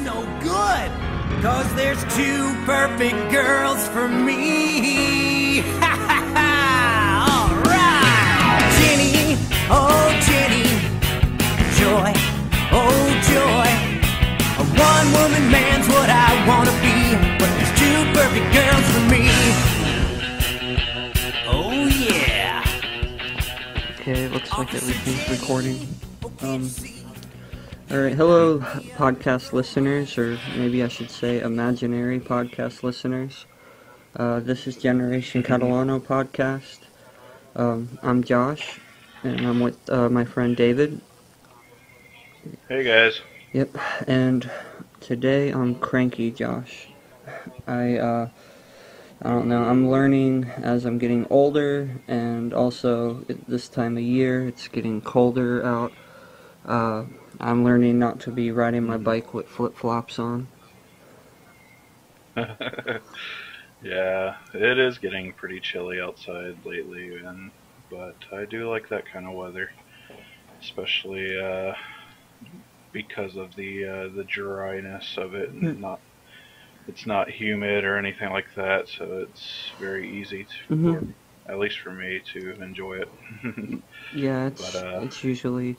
no good, 'cause there's two perfect girls for me. Ha ha ha! Alright! Jenny, oh Jenny, joy, oh joy. A one-woman man's what I wanna be, but there's two perfect girls for me. Oh yeah! Okay, it looks like everything's recording. Alright, hello podcast listeners, or maybe I should say imaginary podcast listeners. This is Generation Catalano podcast. I'm Josh, and I'm with my friend David. Hey guys. Yep, and today I'm cranky, Josh. I don't know, I'm learning as I'm getting older, and also this time of year, it's getting colder out. I'm learning not to be riding my bike with flip-flops on. Yeah, it is getting pretty chilly outside lately, but I do like that kind of weather, especially because of the dryness of it, and it's not humid or anything like that, so it's very easy to, at least for me, to enjoy it. Yeah, it's usually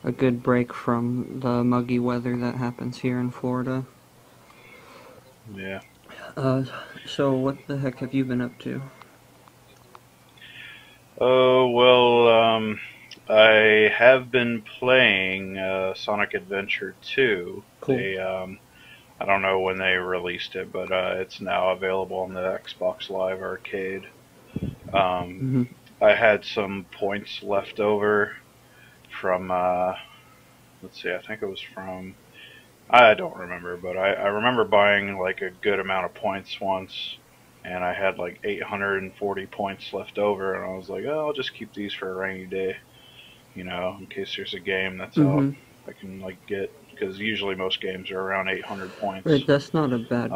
a good break from the muggy weather that happens here in Florida. Yeah. So what the heck have you been up to? Oh, well, I have been playing Sonic Adventure 2. Cool. I don't know when they released it, but it's now available on the Xbox Live Arcade. I had some points left over from, let's see, I think it was from, I don't remember, but I remember buying like a good amount of points once, and I had like 840 points left over, and I was like, oh, I'll just keep these for a rainy day, you know, in case there's a game that's out I can like get, because usually most games are around 800 points. Right, that's not a bad,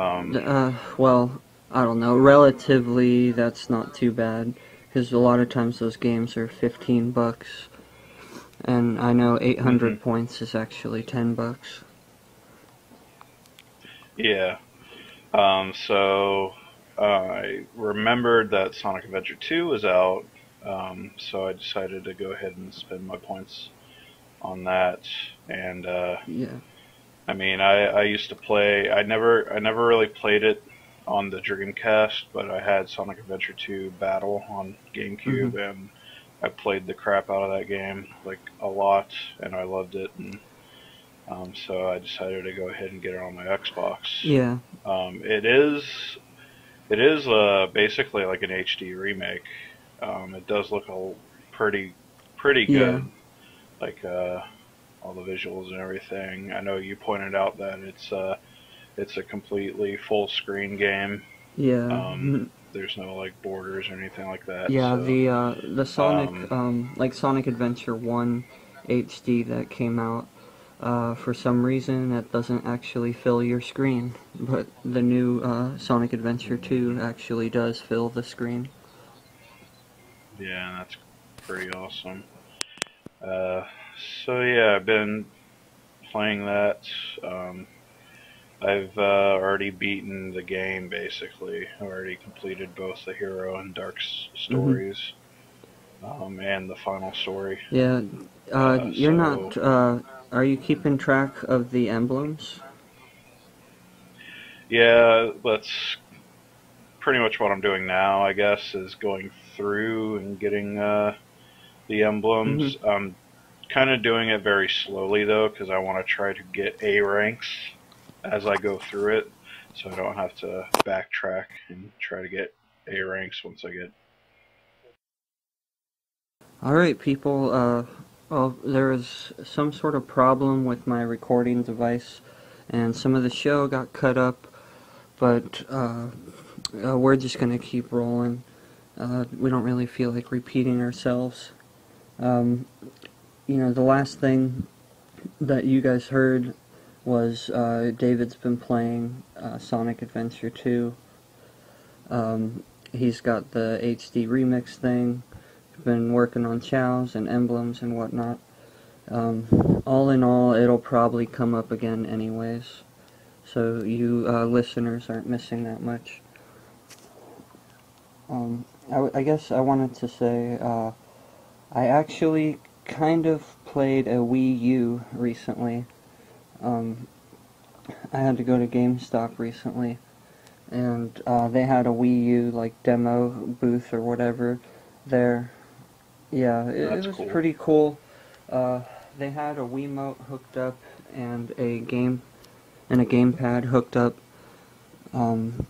well, I don't know, relatively that's not too bad, because a lot of times those games are $15, and I know 800 points is actually $10. Yeah. So I remembered that Sonic Adventure 2 was out, so I decided to go ahead and spend my points on that. And yeah. I mean, I used to play. I never really played it on the Dreamcast, but I had Sonic Adventure 2 Battle on GameCube, and I played the crap out of that game like a lot, and I loved it. And so I decided to go ahead and get it on my Xbox. Yeah. It is basically like an HD remake. It does look pretty good, like all the visuals and everything. I know you pointed out that it's a completely full screen game. Yeah. There's no like borders or anything like that. Yeah, so, the Sonic like Sonic Adventure 1 HD that came out, for some reason that doesn't actually fill your screen, but the new Sonic Adventure 2 actually does fill the screen. Yeah, that's pretty awesome. So yeah, I've been playing that. I've already beaten the game, basically. I already completed both the Hero and Dark stories, and the final story. Yeah, you're not, are you keeping track of the emblems? Yeah, that's pretty much what I'm doing now, I guess, is going through and getting the emblems. I'm kind of doing it very slowly, though, because I want to try to get A ranks as I go through it, so I don't have to backtrack and try to get A ranks once I get. Alright, people, well, there was some sort of problem with my recording device, and some of the show got cut up, but we're just gonna keep rolling. We don't really feel like repeating ourselves. You know, the last thing that you guys heard was David's been playing Sonic Adventure 2. He's got the HD remix thing, been working on chows and emblems and whatnot. All in all, it'll probably come up again anyways. so you listeners aren't missing that much. I guess I wanted to say I actually kind of played a Wii U recently. Um, I had to go to GameStop recently, and they had a Wii U like demo booth or whatever there. Yeah, it That's was cool. pretty cool. Uh, they had a Wiimote hooked up and a gamepad hooked up. Um,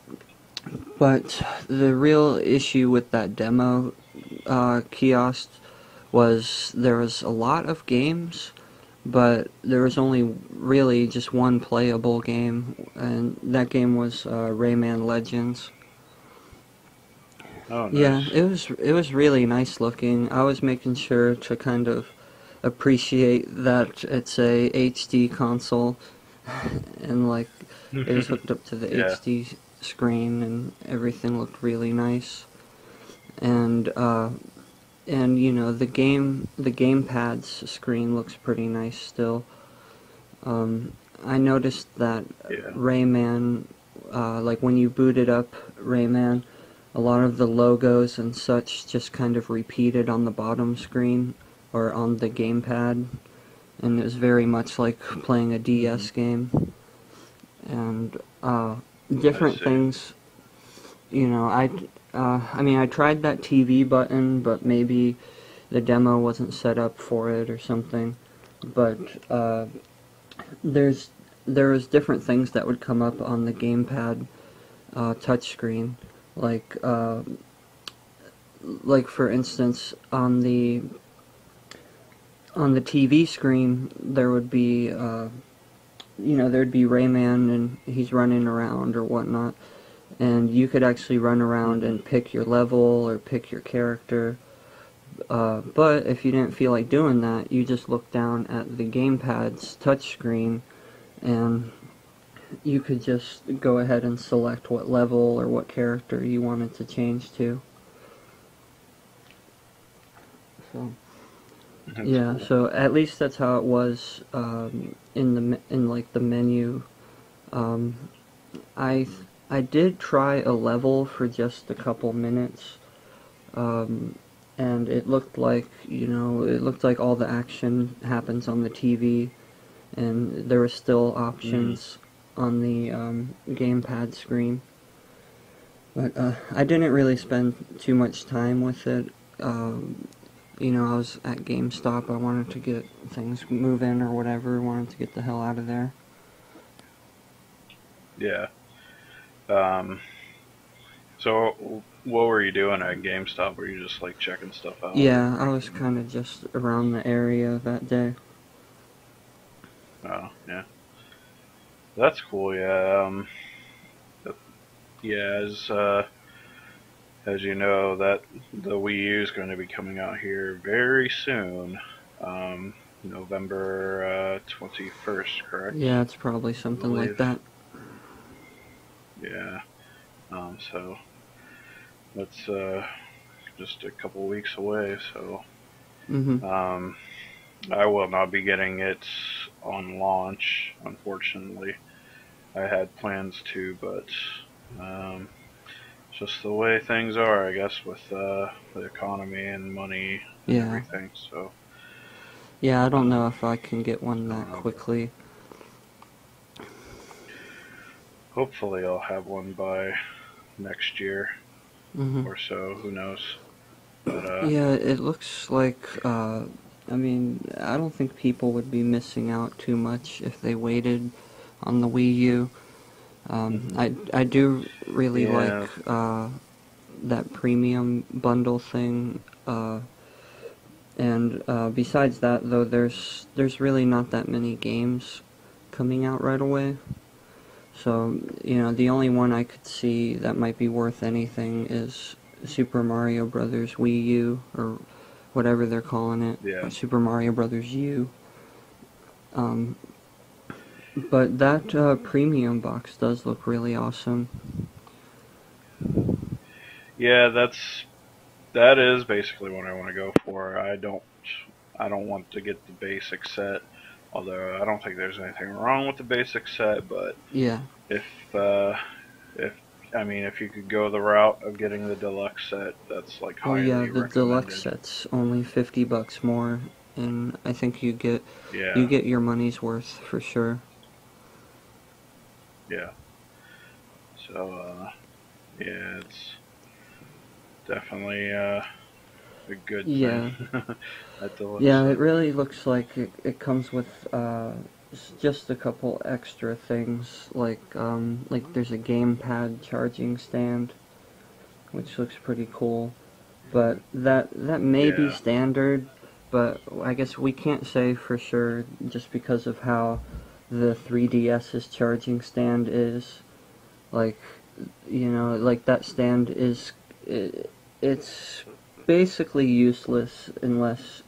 but the real issue with that demo kiosk was there was a lot of games, but there was only really just one playable game, and that game was Rayman Legends. Oh, Yeah, nice. it was really nice looking. I was making sure to kind of appreciate that it's a HD console, and like it was hooked up to the Yeah, HD screen, and everything looked really nice. And you know the gamepad's screen looks pretty nice still. I noticed that yeah. Rayman, like when you booted up Rayman, a lot of the logos and such just kind of repeated on the bottom screen or on the gamepad, and it was very much like playing a Hmm. DS game. And I different see. things, you know, I mean, I tried that TV button, but maybe the demo wasn't set up for it or something. But there's there was different things that would come up on the gamepad touchscreen, like for instance on the TV screen there would be there'd be Rayman and he's running around or whatnot, and you could actually run around Hmm. and pick your level or pick your character. But if you didn't feel like doing that, you just look down at the gamepad's touchscreen and you could just go ahead and select what level or what character you wanted to change to. So That's yeah, cool. so at least that's how it was in like the menu. Um, I I did try a level for just a couple minutes, um, and it looked like all the action happens on the TV, and there were still Hmm. options on the gamepad screen. But I didn't really spend too much time with it. Um, I was at GameStop. I wanted to get things moving or whatever. Wanted to get the hell out of there. Yeah. Um, so what were you doing at GameStop? Were you just like checking stuff out or? Yeah, I was kind of just around the area that day. Oh, yeah. That's cool. Yeah. Yeah. As you know, that the Wii U is going to be coming out here very soon. Um, November 21st, correct? Yeah, it's probably I something like believe. that. Yeah. So that's just a couple weeks away. So Mhm. um, I will not be getting it on launch, unfortunately. I had plans to, but um, just the way things are, I guess, with the economy and money and Yeah. everything. So Yeah, I don't know um, if I can get one I don't that know. quickly. Hopefully, I'll have one by next year Mhm. or so. Who knows? But Yeah, it looks like I mean, I don't think people would be missing out too much if they waited on the Wii U. mhm. I do really like Yeah, that premium bundle thing. And besides that, though, there's really not that many games coming out right away. So the only one I could see that might be worth anything is Super Mario Brothers Wii U or whatever they're calling it, yeah, Super Mario Brothers U. Um, but that premium box does look really awesome. yeah. That is basically what I want to go for. I don't want to get the basic set. Although I don't think there's anything wrong with the basic set, but Yeah. if uh, if I mean, if you could go the route of getting the deluxe set, that's like Oh yeah, highly the deluxe recommended. set's only $50 more, and I think you Yeah, get your money's worth for sure. yeah. So yeah, it's definitely a good thing. Yeah. That deluxe Yeah, it set. really looks like it comes with just a couple extra things, like there's a gamepad charging stand, which looks pretty cool. But that may be Yeah. standard, but I guess we can't say for sure just because of how the 3DS's charging stand is. Like, like that stand it's basically useless unless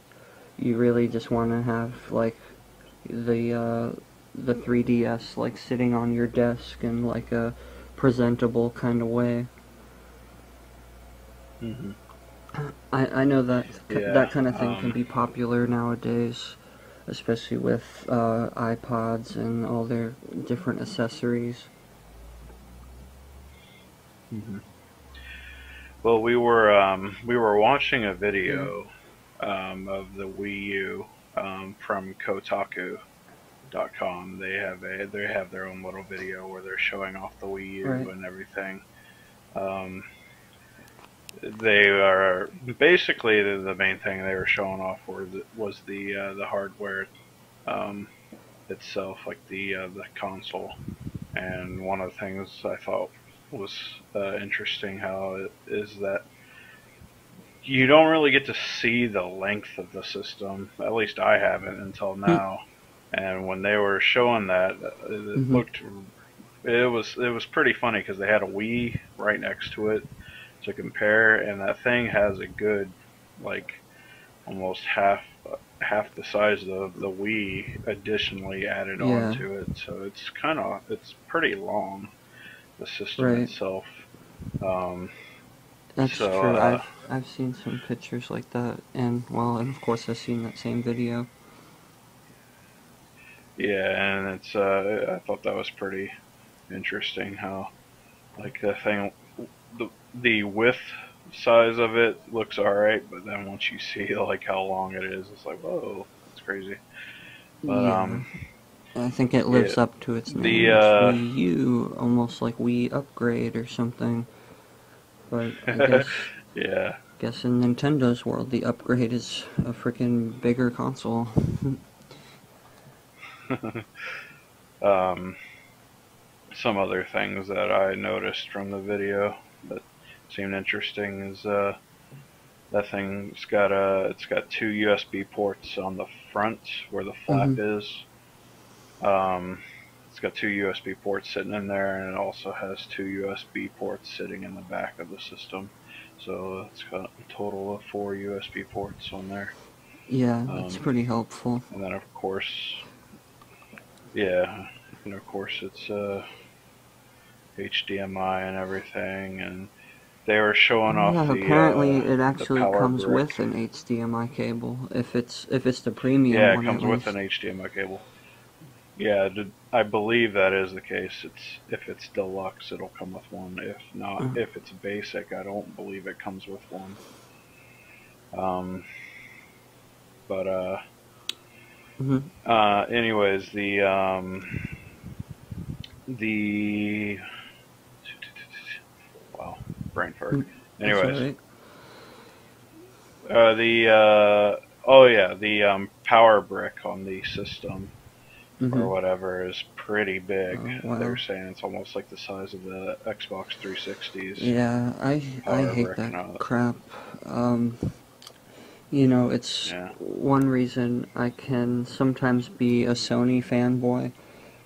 you really just want to have like the 3DS like sitting on your desk in like a presentable kind of way. Hmm. I know that Yeah. that kind of thing can be popular nowadays, especially with iPods and all their different accessories. Hmm. Well, we were watching a Yeah. video of the Wii U from Kotaku.com. They have their own little video where they're showing off the Wii U Right. and everything. Um, they are basically the main thing they were showing off was the hardware um, itself, like the console. And one of the things I thought was interesting how it is that you don't really get to see the length of the system. At least I haven't until now. And when they were showing that, Mm-hmm. it was pretty funny because they had a Wii right next to it to compare, and that thing has a good like almost half the size of the Wii additionally added on Yeah. to it. So it's pretty long, the system Right. itself. Um, That's so true. I've seen some pictures like that, and well, and of course I've seen that same video. yeah, and it's I thought that was pretty interesting how like the thing the width size of it looks alright, but then once you see like how long it is, it's like whoa, it's crazy. But Yeah. I think it yeah, lives up to its the name. It's Wii U, almost like Wii Upgrade or something. But I yeah. guess in Nintendo's world, the upgrade is a freaking bigger console. um, some other things that I noticed from the video that seemed interesting is that it's got two USB ports on the front where the flap Hmm. is. Um, it's got two USB ports sitting in there, and it also has two USB ports sitting in the back of the system. So it's got a total of four USB ports on there. Yeah, that's Um, pretty helpful. and then of course, yeah, and of course it's HDMI and everything, and they were showing Oh off yeah, apparently it the actually power comes brick. with an HDMI cable, if it's the premium Yeah, it one at comes with an least. HDMI cable. Yeah, I believe that is the case. It's if it's deluxe, it'll come with one. If not, Uh, if it's basic, I don't believe it comes with one. Um, but mhm. anyways, the wow, brain fart. It's Anyways, alright. the oh yeah, the power brick on the system or Mhm. whatever is pretty big. Oh They're wow. saying it's almost like the size of the Xbox 360's Yeah, I power hate brick. that No, crap. Um, it's yeah, one reason I can sometimes be a Sony fanboy,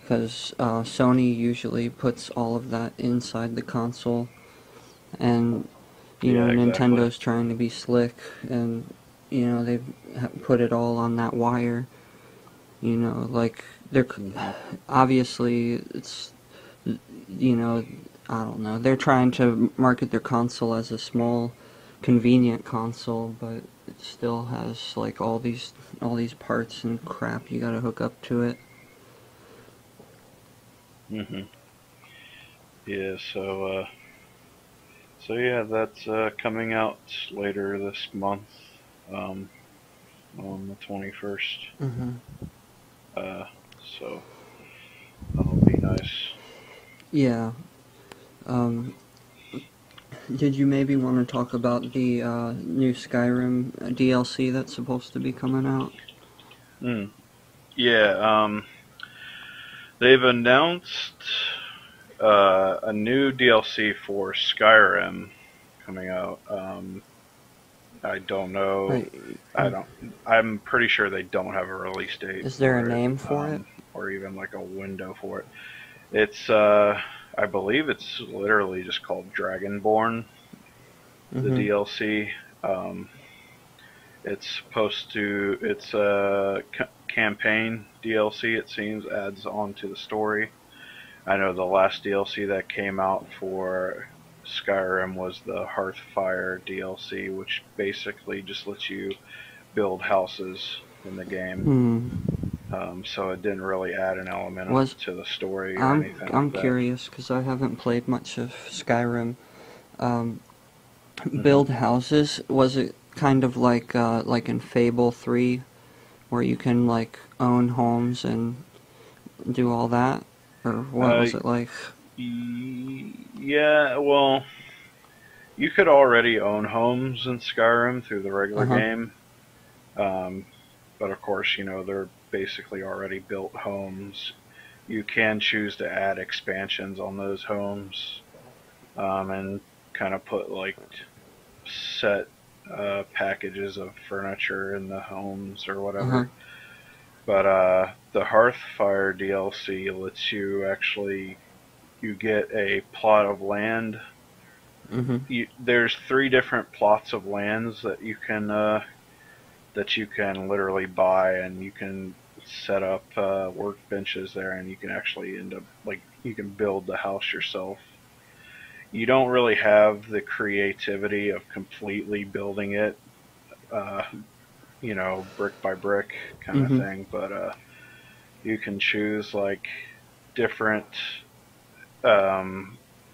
because Sony usually puts all of that inside the console, and yeah, exactly. Nintendo's trying to be slick, and they've put it all on that wire. Like they're Hmm. obviously it's you know I don't know, they're trying to market their console as a small, convenient console, but it still has like all these parts and crap you gotta hook up to it. Yeah, so yeah, that's coming out later this month, um, on the 21st. Uh, so that'll be nice. Yeah. Um, did you maybe want to talk about the new Skyrim DLC that's supposed to be coming out? Mm. Yeah, they've announced a new DLC for Skyrim coming out. I don't know. Right. I don't. I'm pretty sure they don't have a release date Is there a for it, name for it? or even like a window for it. It's I believe it's literally just called Dragonborn, the DLC. Um, it's supposed to. It's a campaign DLC. It seems adds on to the story. I know the last DLC that came out for Skyrim was the Hearthfire DLC, which basically just lets you build houses in the game. So it didn't really add an element to the story or anything I'm like that. curious because I haven't played much of Skyrim. Build houses, was it kind of like in Fable 3, where you can like own homes and do all that, or what was it like? Yeah, well, you could already own homes in Skyrim through the regular game. But of course, you know, they're basically already built homes. You can choose to add expansions on those homes, and kind of put like set packages of furniture in the homes or whatever. But the Hearthfire DLC lets you actually, you get a plot of land. There's 3 different plots of lands that you can literally buy, and you can set up workbenches there, and you can actually end up like you can build the house yourself. You don't really have the creativity of completely building it, you know, brick by brick kind of thing, but you can choose like different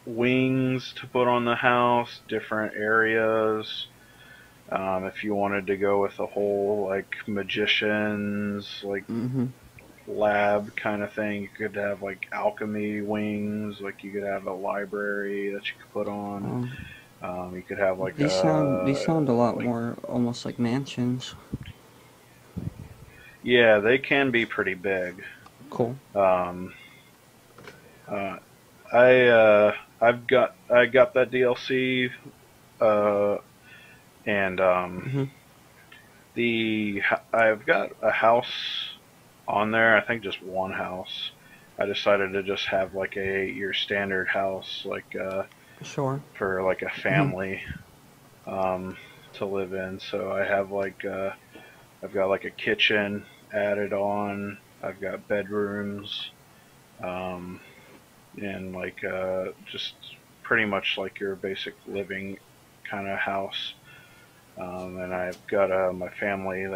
wings to put on the house, different areas. If you wanted to go with a whole like magicians like lab kind of thing, you could have like alchemy wings. Like you could have a library that you could put on. You could have like these sound a lot more almost like mansions. Yeah, they can be pretty big. Cool. I got that DLC, and I've got a house on there. I think just one house. I decided to just have like your standard house, like Sure. for like a family to live in. So I have like I've got like a kitchen added on. I've got bedrooms, and like just pretty much like your basic living kind of house. And I've got my family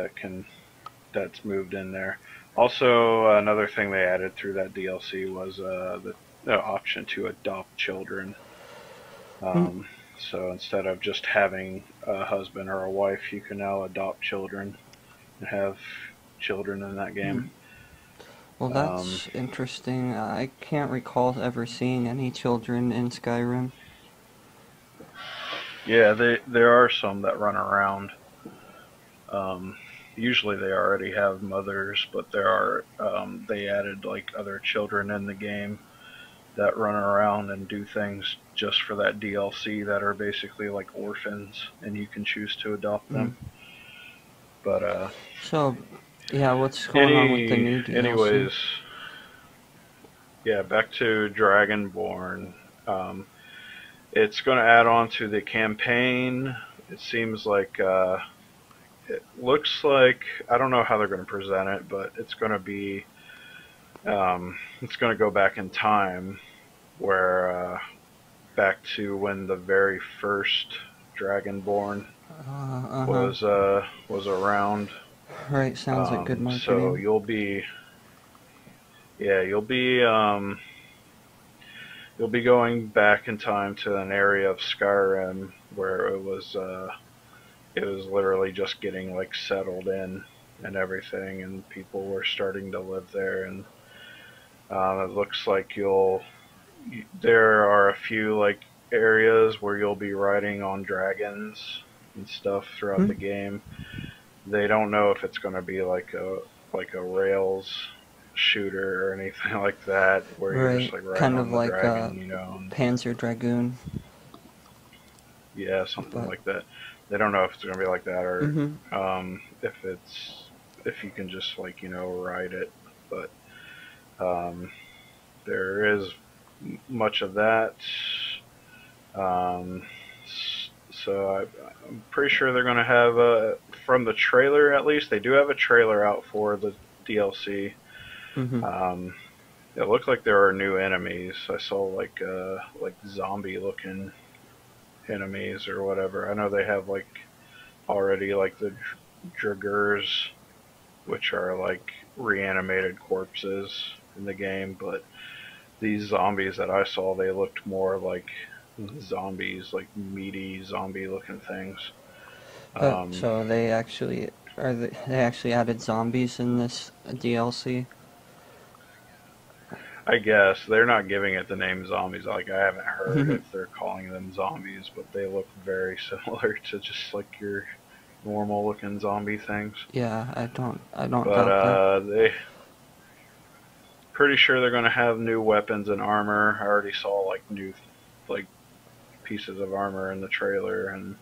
that's moved in there. Also, another thing they added through that DLC was the option to adopt children. So instead of just having a husband or a wife, you can now adopt children and have children in that game. Well, that's interesting. I can't recall ever seeing any children in Skyrim. Yeah, there are some that run around. Usually they already have mothers, but they added like other children in the game that run around and do things just for that DLC that are basically like orphans, and you can choose to adopt them. But so, yeah, what's going on with the new DLC? Anyways, yeah, back to Dragonborn. It's going to add on to the campaign. It seems like it looks like, I don't know how they're going to present it, but it's going to be it's going to go back in time, where back to when the very first Dragonborn was around. Right, sounds like good So marketing. you'll be going back in time to an area of Skyrim where it was literally just getting like settled in and everything, and people were starting to live there, and it looks like there are a few like areas where you'll be riding on dragons and stuff throughout Hmm? the game. They don't know if it's going to be like a Rails shooter or anything like that, where you're just Right, like riding kind of on the like dragon, you know. And Panzer Dragoon, yeah, something but like that. They don't know if it's going to be like that or mm-hmm. if you can just like ride it, but um, there is much of that. Um, I'm pretty sure they're going to have from the trailer at least. They do have a trailer out for the DLC. Mm-hmm. Um, it looked like there are new enemies. I saw like zombie looking enemies or whatever. I know they have like already like the Draggers, which are like reanimated corpses in the game, but these zombies that I saw, they looked more like zombies, like meaty zombie looking things. Um, So they actually added zombies in this DLC? I guess they're not giving it the name zombies. Like I haven't heard Mhm. if they're calling them zombies, but they look very similar to just like your normal looking zombie things. Yeah, I don't But doubt that. they pretty sure they're gonna have new weapons and armor. I already saw like new like pieces of armor in the trailer and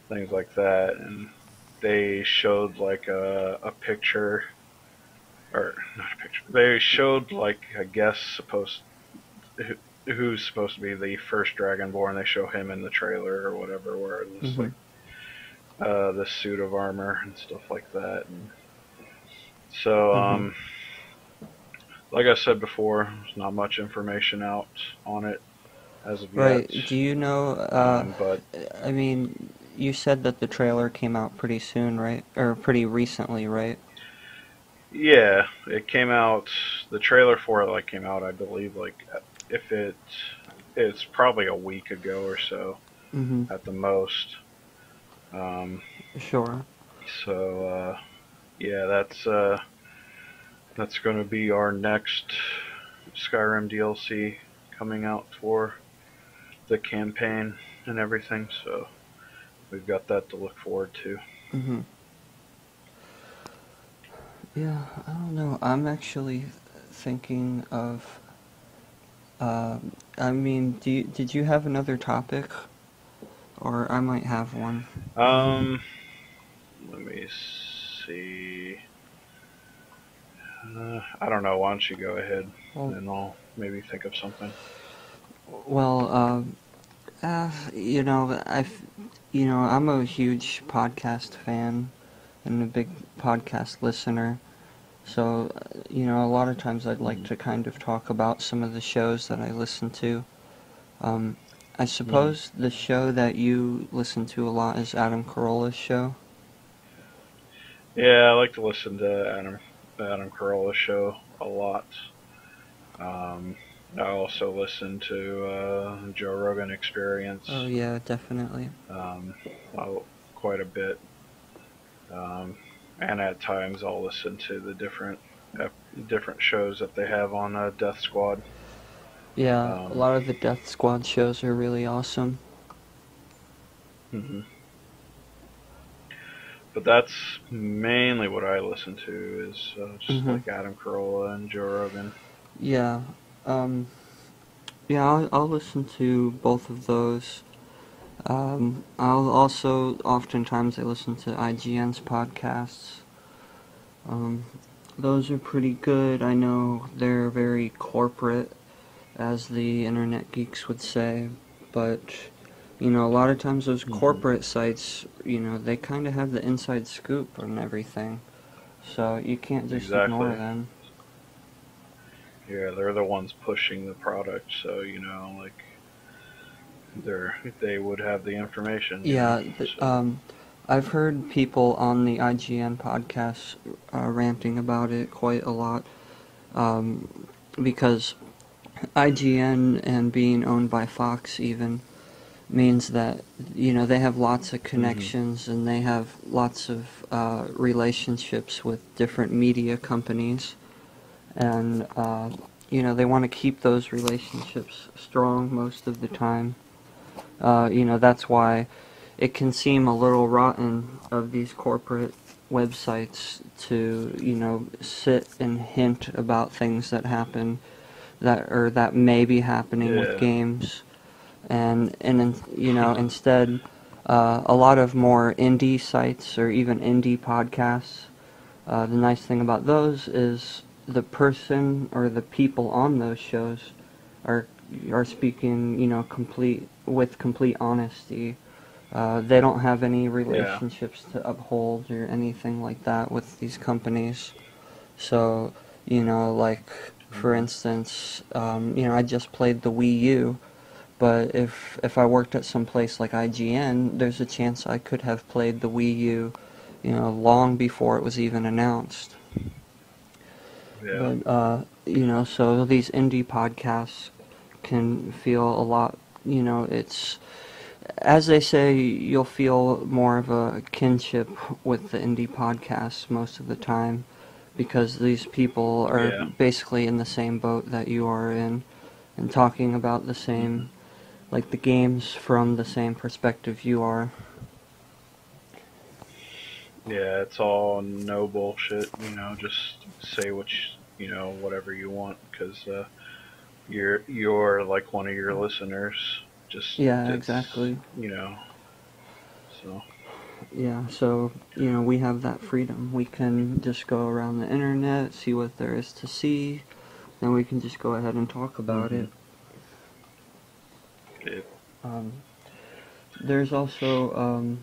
things like that, and they showed like a picture or not a picture. They showed like I guess who, who's supposed to be the first Dragonborn. They show him in the trailer or whatever, wearing this Hmm. like this suit of armor and stuff like that. And so, Hmm. like I said before, there's not much information out on it as of yet. Right. Do you know, But I mean, you said that the trailer came out pretty soon, right? Or pretty recently, right? yeah, it came out. The trailer for it like came out, I believe, like if it's probably a week ago or so Mm-hmm. at the most. Um, Sure. so yeah, that's going to be our next Skyrim DLC coming out for the campaign and everything. So we've got that to look forward to. Mm-hmm. Yeah, I don't know. I'm actually thinking of, I mean, did you have another topic? Or I might have one. Um, Let me see. I don't know. Why don't you go ahead Well, and I'll maybe think of something. well, you know, I'm a huge podcast fan and a big podcast listener. So, a lot of times I'd like Mm-hmm. to kind of talk about some of the shows that I listen to. Um, I Mm-hmm. suppose the show that you listen to a lot is Adam Carolla's show. Yeah, I like to listen to Adam Carolla's show a lot. Um, I also listen to Joe Rogan Oh Experience yeah, definitely. um, quite a bit, um, and at times I'll listen to the different shows that they have on Death Squad. Yeah, a Um, lot of the Death Squad shows are really awesome. mhm. But that's mainly what I listen to is just Hmm. like Adam Carolla and Joe Rogan. Yeah, um, yeah, I'll listen to both of those. I'll also, oftentimes I listen to IGN's podcasts. Um, those are pretty good. I know they're very corporate, as the internet geeks would say, but, a lot of times those Hmm. corporate sites, they kind of have the inside scoop on everything, so you can't just ignore Exactly. them. Yeah, they're the ones pushing the product, so like they would have the information. Yeah, So. I've heard people on the IGN podcast ranting about it quite a lot, because IGN and being owned by Fox even means that, you know, they have lots of connections and they have lots of relationships with different media companies, and you know, they want to keep those relationships strong most of the time. You know, that's why it can seem a little rotten of these corporate websites to, you know, sit and hint about things that happen that may be happening with Yeah. games, and you know, instead, a lot of more indie sites or even indie podcasts. The nice thing about those is the person or the people on those shows are are speaking, you know, with complete honesty. They don't have any Yeah. relationships to uphold or anything like that with these companies. So, you know, like, for Mhm. instance, you know, I just played the Wii U, but if I worked at some place like IGN, there's a chance I could have played the Wii U, you know, long before it was even announced. Yeah. But, you know, so these indie podcasts can feel a lot, you know, it's, as they say, you'll feel more of a kinship with the indie podcasts most of the time, because these people are Yeah. basically in the same boat that you are in, and talking about the hmm same, like, the games from the same perspective you are. Yeah, it's all no bullshit. Just say whatever you want, because you're like one of your listeners. Just Yeah, it's exactly. so. Yeah, so, you know, we have that freedom. We can just go around the internet, see what there is to see, then we can just go ahead and talk about hmm it. It, Um, there's also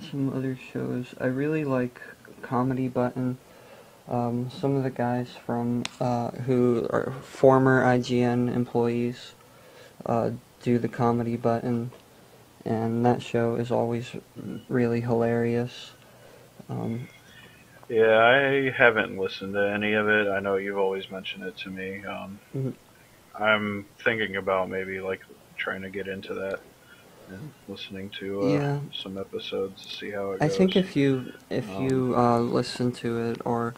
some other shows. I really like Comedy Button. Some of the guys from who are former IGN employees uh, do the Comedy Button, and that show is always mhm. really hilarious. Um, Yeah, I haven't listened to any of it. I know you've always mentioned it to me. mhm. I'm thinking about maybe like trying to get into that and listening to Yeah, some episodes to see how it I think goes. if you Um, listen to it, or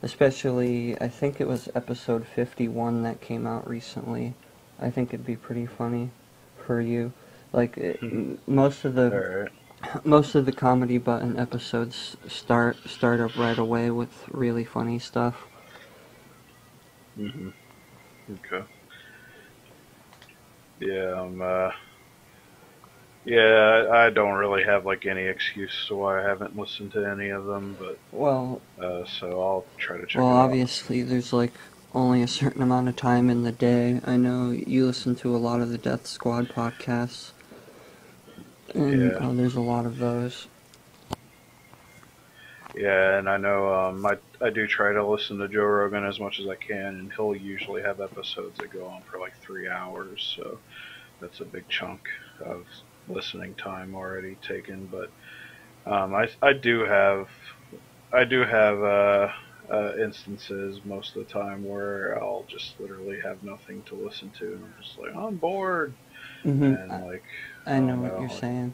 especially, I think it was episode 51 that came out recently, I think it'd be pretty funny for you. Like, all right. most of the Comedy Button episodes start up right away with really funny stuff. hmm Okay. Yeah. Yeah. I don't really have like any excuse to why I haven't listened to any of them, but Well, so I'll try to check well, it out. obviously there's like only a certain amount of time in the day. I know you listen to a lot of the Death Squad podcasts, and Yeah. there's a lot of those. Yeah, and I know I do try to listen to Joe Rogan as much as I can, and he'll usually have episodes that go on for like 3 hours, so that's a big chunk of listening time already taken. But I do have instances most of the time where I'll just literally have nothing to listen to, and I'm just like, I'm bored, hmm and like I I know don't what know, you're like. saying.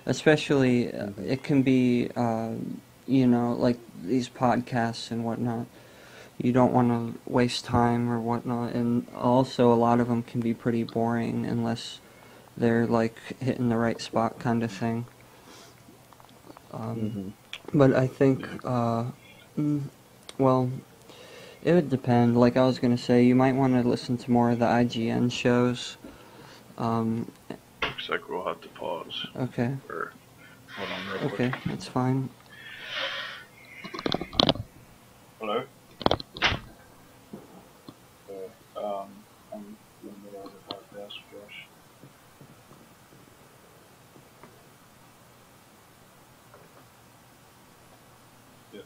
Especially, hmm it can be, you know, like these podcasts and whatnot. You don't want to waste time or whatnot, and also a lot of them can be pretty boring unless they're like hitting the right spot kind of thing. Um, hmm but I think, Yeah. mm, well, it would depend. Like I was gonna say, you might want to listen to more of the IGN shows. Um, Looks like we'll have to pause. okay, Or hold on real quick. okay, that's fine. Hello. I'm in the middle of the podcast, Josh. Yes.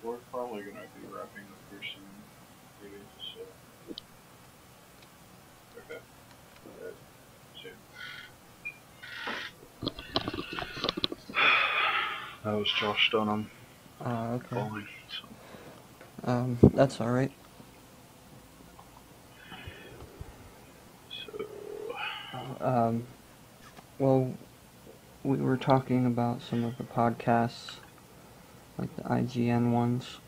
we're probably gonna be wrapping up here soon. Maybe, so. Okay. Alright. See. That was Josh Dunham Okay. calling. That's alright. So. Well, we were talking about some of the podcasts, like the IGN ones.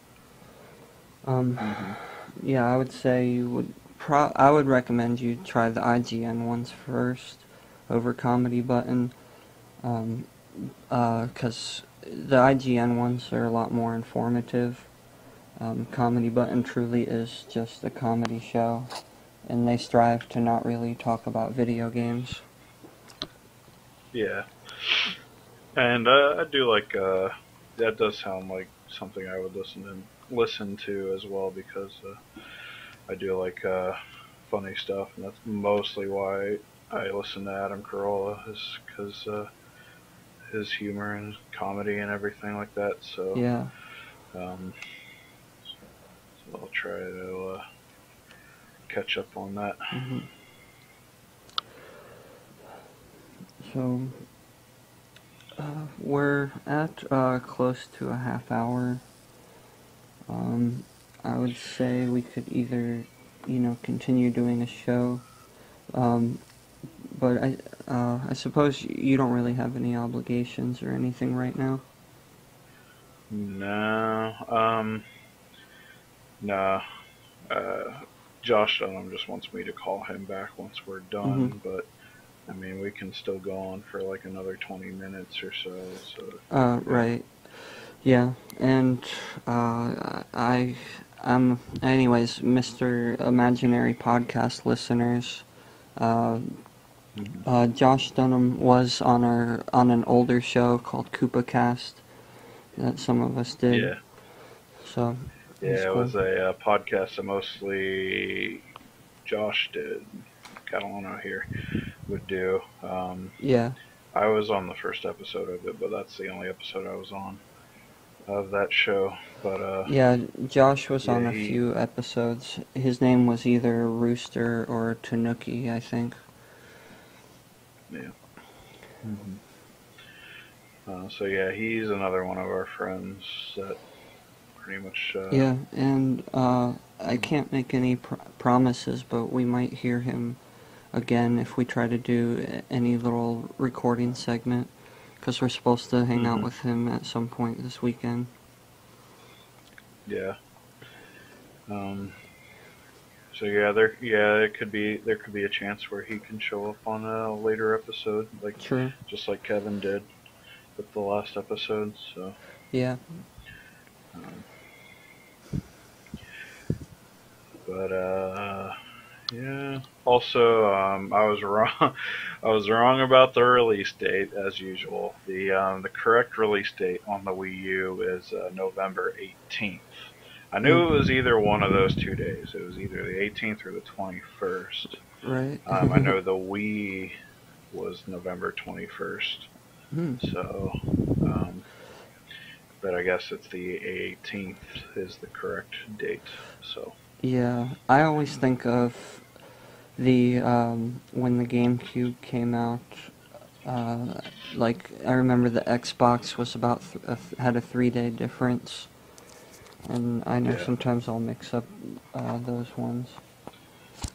Yeah, I would say you would. I would recommend you try the IGN ones first over Comedy Button, because the IGN ones are a lot more informative. Comedy Button truly is just a comedy show, and they strive to not really talk about video games. Yeah. And I do like that does sound like something I would listen to as well, because I do like funny stuff, and that's mostly why I listen to Adam Carolla, is because his humor and comedy and everything like that. So Yeah. so I'll try to catch up on that. Mm-hmm. So we're at close to a half hour. I would say we could either, continue doing a show, but I suppose you don't really have any obligations or anything right now. No, nah. Josh Dunham just wants me to call him back once we're done, but I mean, we can still go on for like another 20 minutes or so. So. Yeah. Right. Yeah, and anyways, Mr. Imaginary Podcast listeners, Josh Dunham was on an older show called KoopaCast that some of us did. Yeah. So. Yeah, it cool. was a podcast that mostly Josh did. Catalano here would do. Yeah. I was on the first episode of it, but that's the only episode I was on of that show. But yeah, Josh was on a few episodes. His name was either Rooster or Tanuki, I think. Yeah. So yeah, he's another one of our friends that pretty much. Yeah, and I can't make any promises, but we might hear him again if we try to do any little recording segment, because we're supposed to hang out with him at some point this weekend. Yeah. So yeah, there could be a chance where he can show up on a later episode, like just like Kevin did with the last episode. So yeah. But yeah. Also, I was wrong. I was wrong about the release date as usual. The correct release date on the Wii U is November 18th. I knew it was either one of those 2 days. It was either the 18th or the 21st. Right. I know the Wii was November 21st. So, but I guess it's the 18th is the correct date. So. Yeah, I always think of the when the GameCube came out. Like I remember the Xbox was about had a 3-day difference, and I know sometimes I'll mix up those ones,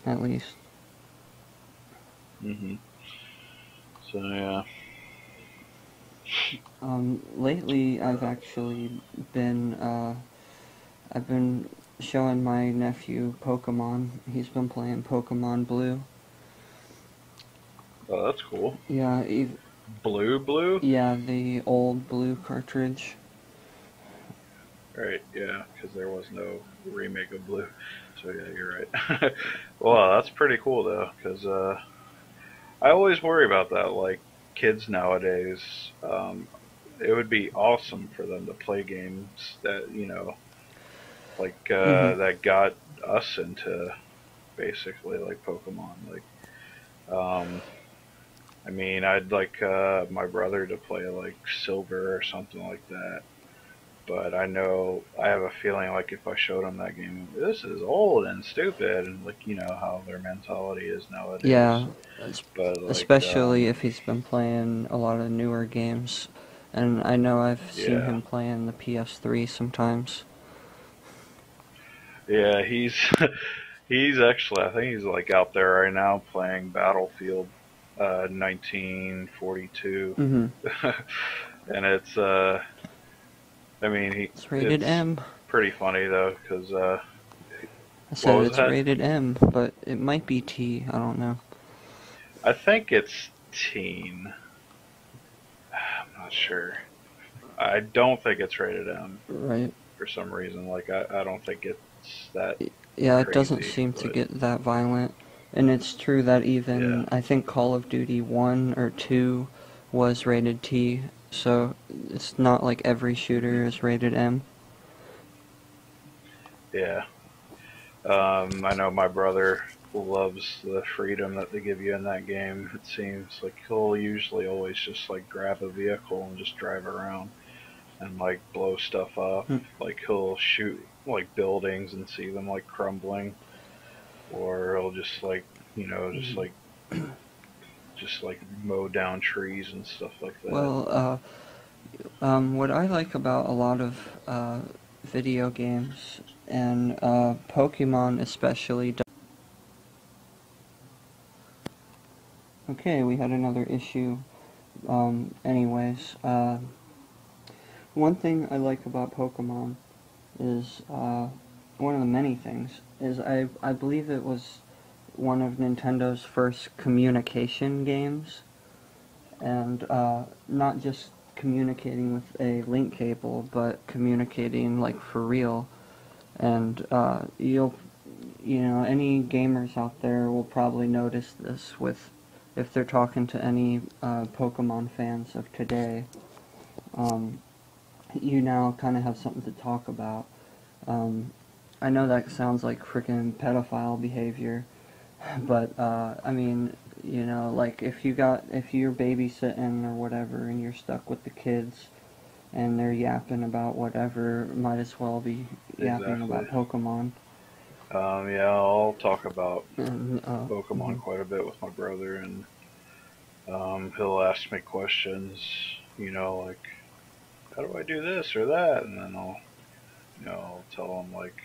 at least. So yeah. Lately I've actually been showing my nephew Pokemon. He's been playing Pokemon Blue. Oh, that's cool. Yeah. Blue? Yeah, the old Blue cartridge. Right, yeah, because there was no remake of Blue. So yeah, you're right. Well, that's pretty cool though, because I always worry about that. Like kids nowadays, it would be awesome for them to play games that like that got us into basically like Pokemon. Like, I mean, I'd like my brother to play like Silver or something like that. But I know I have a feeling like if I showed him that game, this is old and stupid, and like you know how their mentality is nowadays. Yeah, es- But like, especially if he's been playing a lot of newer games. And I know I've seen yeah, him playing the PS3 sometimes. yeah, he's he's actually I think he's like out there right now playing Battlefield 1942, Mm-hmm. and it's I mean It's rated it's M. pretty funny though because I what said was it's that? rated M, but it might be T. I don't know. I think it's teen. I'm not sure. I don't think it's rated M Right. for some reason. Like I don't think it's that Yeah, it doesn't crazy, seem to but get that violent. And it's true that yeah, even, I think Call of Duty 1 or 2 was rated T, so it's not like every shooter is rated M. yeah. I know my brother loves the freedom that they give you in that game. It seems like he'll usually always just like grab a vehicle and just drive around and like blow stuff up. Hmm. Like he'll shoot like buildings and see them like crumbling, or he'll just like you know just like mow down trees and stuff like that. Well, what I like about a lot of video games, and Pokemon especially. Okay, we had another issue. Anyways, one thing I like about Pokemon is, one of the many things, is I believe it was one of Nintendo's first communication games, and not just communicating with a link cable, but communicating like for real. And you know, any gamers out there will probably notice this with if they're talking to any Pokemon fans of today. Um, you now kind of have something to talk about. Um, I know that sounds like freaking pedophile behavior, but I mean, you know, like if you're babysitting or whatever and you're stuck with the kids and they're yapping about whatever, might as well be yapping Exactly. about Pokemon. Yeah, I'll talk about And Pokemon mhm. quite a bit with my brother, and he'll ask me questions, you know, like, how do I do this or that? And then I'll tell him, like,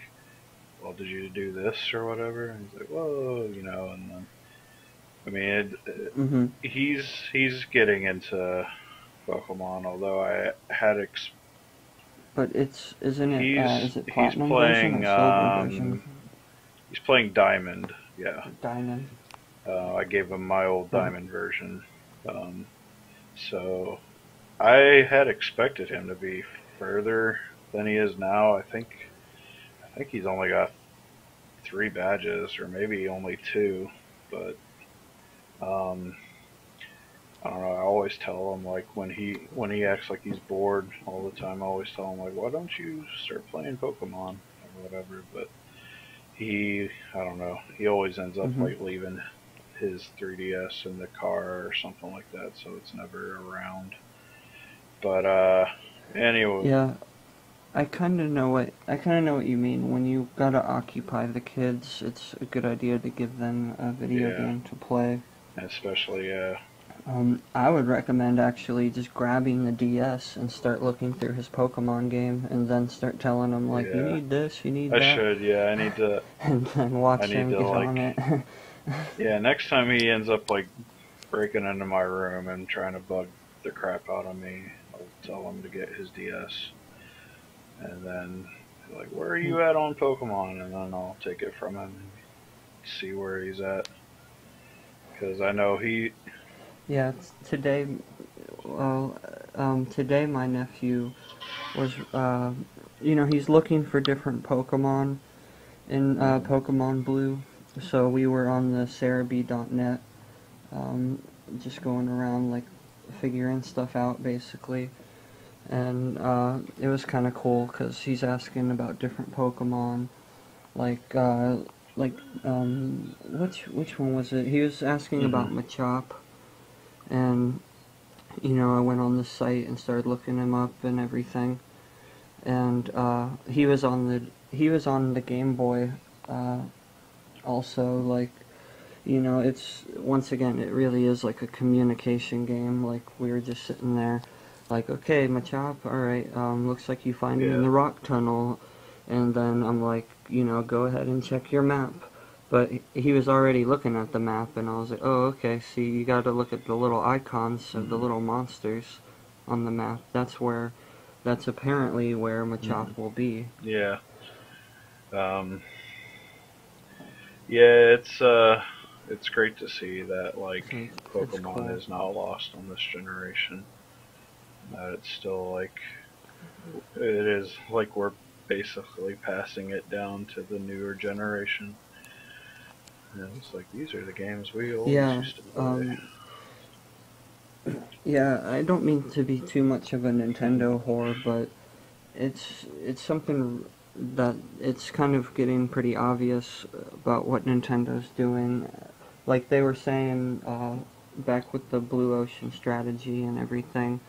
well, did you do this or whatever? And he's like, whoa, you know, and then, I mean, Mhm. he's getting into Pokemon, although I had, But isn't it, is it he's platinum version or silver version? he's playing Diamond, yeah. Diamond. I gave him my old Huh. Diamond version. Um, so I had expected him to be further than he is now. I think he's only got 3 badges, or maybe only 2. But um, I don't know. I always tell him like when he acts like he's bored all the time. I always tell him like, why don't you start playing Pokemon or whatever? But I don't know. He always ends up Mhm. like leaving his 3DS in the car or something like that, so it's never around. But anyway, Yeah, I kind of know what you mean. When you gotta occupy the kids, it's a good idea to give them a video yeah, game to play. especially I would recommend actually just grabbing the DS and start looking through his Pokemon game, and then start telling him like, you yeah. need this, you need I that, should, yeah. and then I watch need him to get like, on it. yeah. Next time he ends up like breaking into my room and trying to bug the crap out of me, I'll tell him to get his DS, and then like, where are you at on Pokemon? And then I'll take it from him and see where he's at, because I know Yeah, today, well, today my nephew was, you know, he's looking for different Pokemon in Mhm. Pokemon Blue, so we were on the Cerebi.net, um, just going around, like, figuring stuff out, basically, and it was kind of cool, because he's asking about different Pokemon, like, like, which one was it? He was asking Mhm. about Machop, and, you know, I went on the site and started looking him up and everything, and he was on the Game Boy, also. Like, it's, once again, it really is like a communication game. Like, we were just sitting there, like, okay, Machop, alright, looks like you find him in the rock tunnel, and then I'm like, go ahead and check your map. But he was already looking at the map, and I was like, oh, okay, see, you gotta look at the little icons of the little monsters on the map. That's apparently where Machop will be. Yeah. Yeah, it's great to see that, like, So it's Pokemon cool. is not lost on this generation. That it's still like it is like we're basically passing it down to the newer generation. And it's like these are the games we always Yeah, used to play. yeah, I don't mean to be too much of a Nintendo whore, but it's something that it's kind of getting pretty obvious about what Nintendo's doing. Like they were saying back with the Blue Ocean strategy and everything,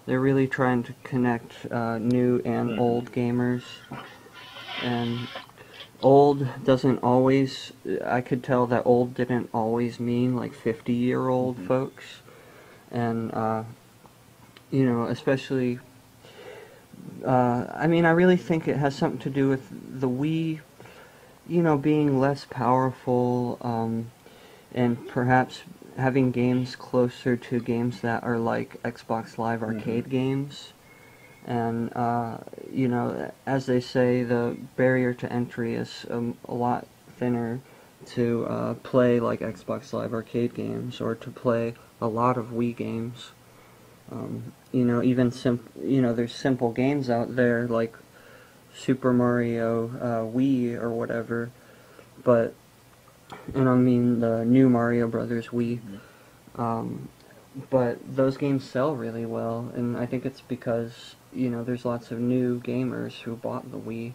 they're really trying to connect new and old gamers. And old doesn't always, I could tell that old didn't always mean like 50-year-old folks. And, especially, I mean, I really think it has something to do with the Wii, being less powerful, and perhaps having games closer to games that are like Xbox Live Arcade games. And, as they say, the barrier to entry is a lot thinner to play like Xbox Live Arcade games or to play a lot of Wii games. Even there's simple games out there like Super Mario Wii or whatever, and I mean the new Mario Brothers Wii. But those games sell really well, and I think it's because there's lots of new gamers who bought the Wii,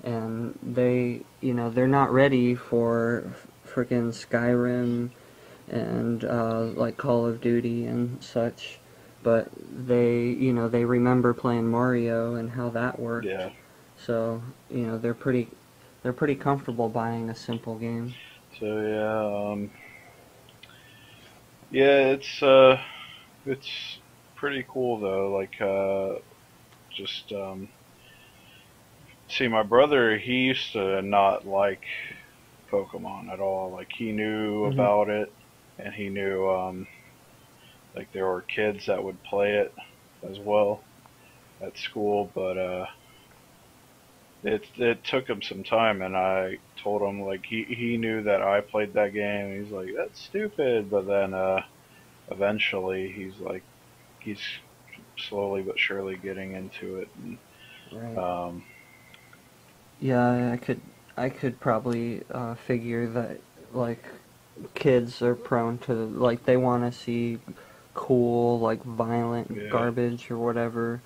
and they're not ready for freaking Skyrim and like Call of Duty and such, but they remember playing Mario and how that worked. Yeah. So they're pretty comfortable buying a simple game. So yeah, it's pretty cool though. Like just see, my brother, he used to not like Pokemon at all. Like he knew about it, and he knew like there were kids that would play it as well at school, but it took him some time, and I told him like he knew that I played that game. He's like, that's stupid, but then eventually he's slowly but surely getting into it. And, Right. Yeah, I could probably figure that like kids are prone to, like, they want to see cool, like, violent yeah, garbage or whatever,